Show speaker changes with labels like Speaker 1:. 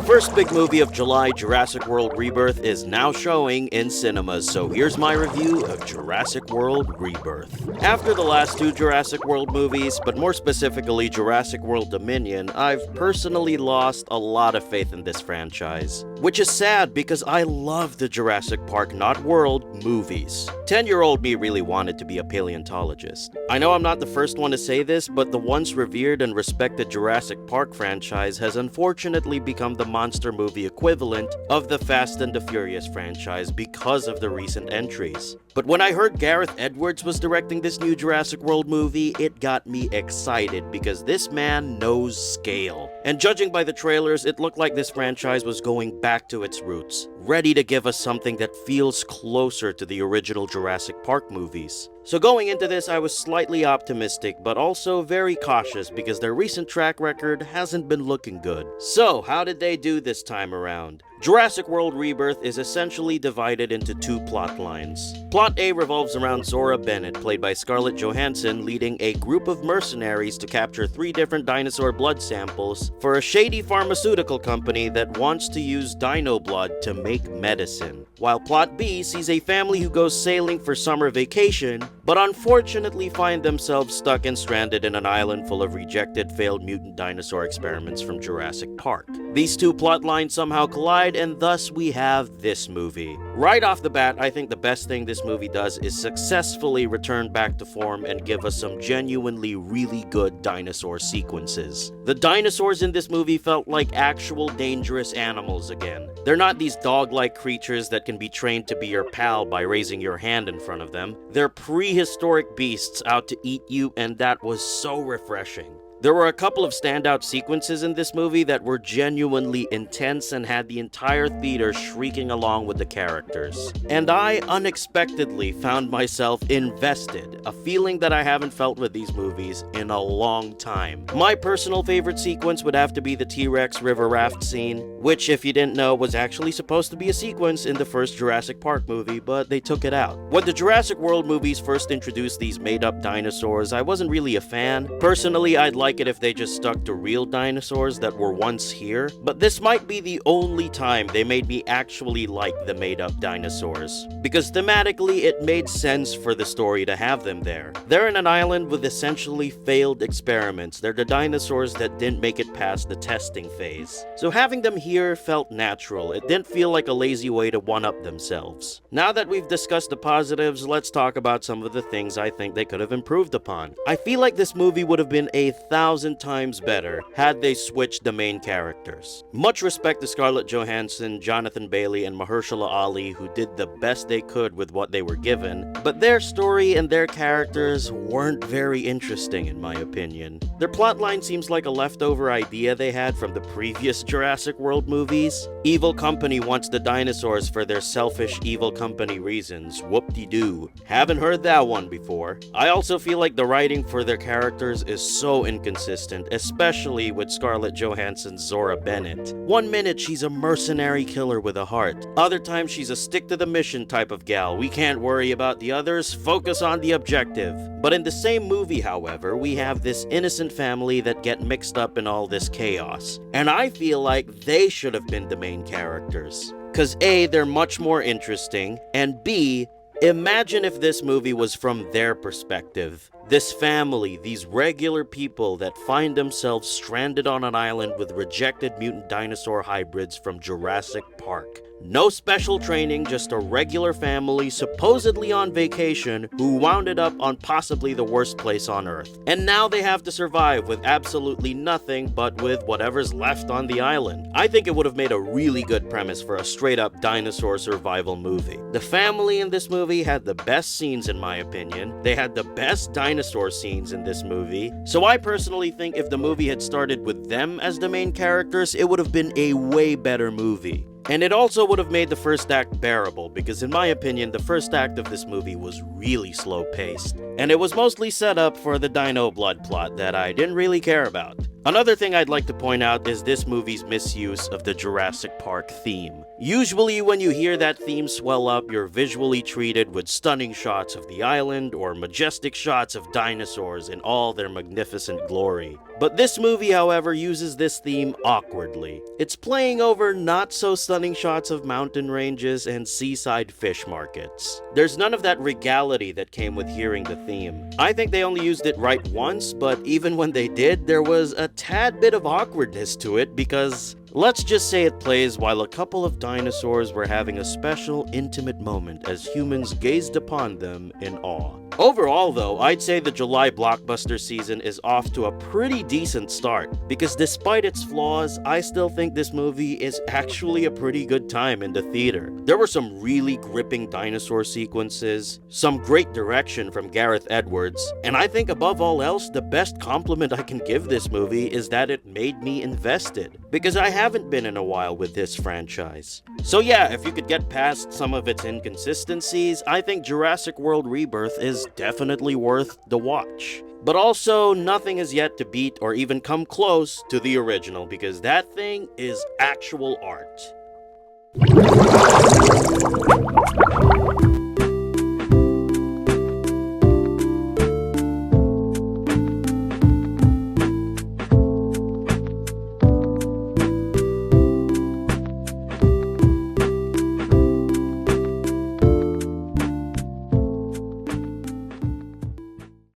Speaker 1: The first big movie of July, Jurassic World Rebirth, is now showing in cinemas, so here's my review of Jurassic World Rebirth. After the last two Jurassic World movies, but more specifically Jurassic World Dominion, I've personally lost a lot of faith in this franchise. Which is sad because I love the Jurassic Park, not World, movies. 10-year-old me really wanted to be a paleontologist. I know I'm not the first one to say this, but the once revered and respected Jurassic Park franchise has unfortunately become the monster movie equivalent of the Fast and the Furious franchise because of the recent entries. But when I heard Gareth Edwards was directing this new Jurassic World movie, it got me excited because this man knows scale. And judging by the trailers, it looked like this franchise was going back to its roots, ready to give us something that feels closer to the original Jurassic Park movies. So going into this, I was slightly optimistic, but also very cautious because their recent track record hasn't been looking good. So, how did they do this time around? Jurassic World Rebirth is essentially divided into two plot lines. Plot A revolves around Zora Bennett, played by Scarlett Johansson, leading a group of mercenaries to capture 3 different dinosaur blood samples for a shady pharmaceutical company that wants to use dino blood to make medicine. While Plot B sees a family who goes sailing for summer vacation, but unfortunately find themselves stuck and stranded in an island full of rejected failed mutant dinosaur experiments from Jurassic Park. These two plot lines somehow collide, and thus we have this movie. Right off the bat, I think the best thing this movie does is successfully return back to form and give us some genuinely really good dinosaur sequences. The dinosaurs in this movie felt like actual dangerous animals again. They're not these dog-like creatures that can be trained to be your pal by raising your hand in front of them. They're prehistoric beasts out to eat you, and that was so refreshing. There were a couple of standout sequences in this movie that were genuinely intense and had the entire theater shrieking along with the characters. And I unexpectedly found myself invested, a feeling that I haven't felt with these movies in a long time. My personal favorite sequence would have to be the T-Rex river raft scene, which, if you didn't know, was actually supposed to be a sequence in the first Jurassic Park movie, but they took it out. When the Jurassic World movies first introduced these made-up dinosaurs, I wasn't really a fan. Personally, I'd like it if they just stuck to real dinosaurs that were once here, but this might be the only time they made me actually like the made-up dinosaurs, because thematically it made sense for the story to have them there. They're in an island with essentially failed experiments. They're the dinosaurs that didn't make it past the testing phase. So having them here felt natural. It didn't feel like a lazy way to one-up themselves. Now that we've discussed the positives, let's talk about some of the things I think they could have improved upon. I feel like this movie would have been 1,000 times better had they switched the main characters. Much respect to Scarlett Johansson, Jonathan Bailey, and Mahershala Ali, who did the best they could with what they were given, but their story and their characters weren't very interesting in my opinion. Their plotline seems like a leftover idea they had from the previous Jurassic World movies. Evil company wants the dinosaurs for their selfish evil company reasons. Whoop-de-doo. Haven't heard that one before. I also feel like the writing for their characters is so inconsistent, especially with Scarlett Johansson's Zora Bennett. One minute she's a mercenary killer with a heart. Other times she's a stick-to-the-mission type of gal. We can't worry about the others, focus on the objective. But in the same movie, however, we have this innocent family that get mixed up in all this chaos. And I feel like they should have been the main characters. Cause A, they're much more interesting, and B, imagine if this movie was from their perspective. This family, these regular people that find themselves stranded on an island with rejected mutant dinosaur hybrids from Jurassic Park. No special training, just a regular family supposedly on vacation who wounded up on possibly the worst place on Earth. And now they have to survive with absolutely nothing but with whatever's left on the island. I think it would have made a really good premise for a straight-up dinosaur survival movie. The family in this movie had the best scenes in my opinion. They had the best dinosaur scenes in this movie. So I personally think if the movie had started with them as the main characters, it would have been a way better movie. And it also would have made the first act bearable, because in my opinion, the first act of this movie was really slow-paced. And it was mostly set up for the dino blood plot that I didn't really care about. Another thing I'd like to point out is this movie's misuse of the Jurassic Park theme. Usually when you hear that theme swell up, you're visually treated with stunning shots of the island or majestic shots of dinosaurs in all their magnificent glory. But this movie, however, uses this theme awkwardly. It's playing over not-so-stunning shots of mountain ranges and seaside fish markets. There's none of that regality that came with hearing the theme. I think they only used it right once, but even when they did, there was a tad bit of awkwardness to it because let's just say it plays while a couple of dinosaurs were having a special, intimate moment as humans gazed upon them in awe. Overall, though, I'd say the July blockbuster season is off to a pretty decent start, because despite its flaws, I still think this movie is actually a pretty good time in the theater. There were some really gripping dinosaur sequences, some great direction from Gareth Edwards, and I think above all else, the best compliment I can give this movie is that it made me invested, because I haven't been in a while with this franchise. So yeah, if you could get past some of its inconsistencies, I think Jurassic World Rebirth is definitely worth the watch. But also, nothing has yet to beat or even come close to the original, because that thing is actual art.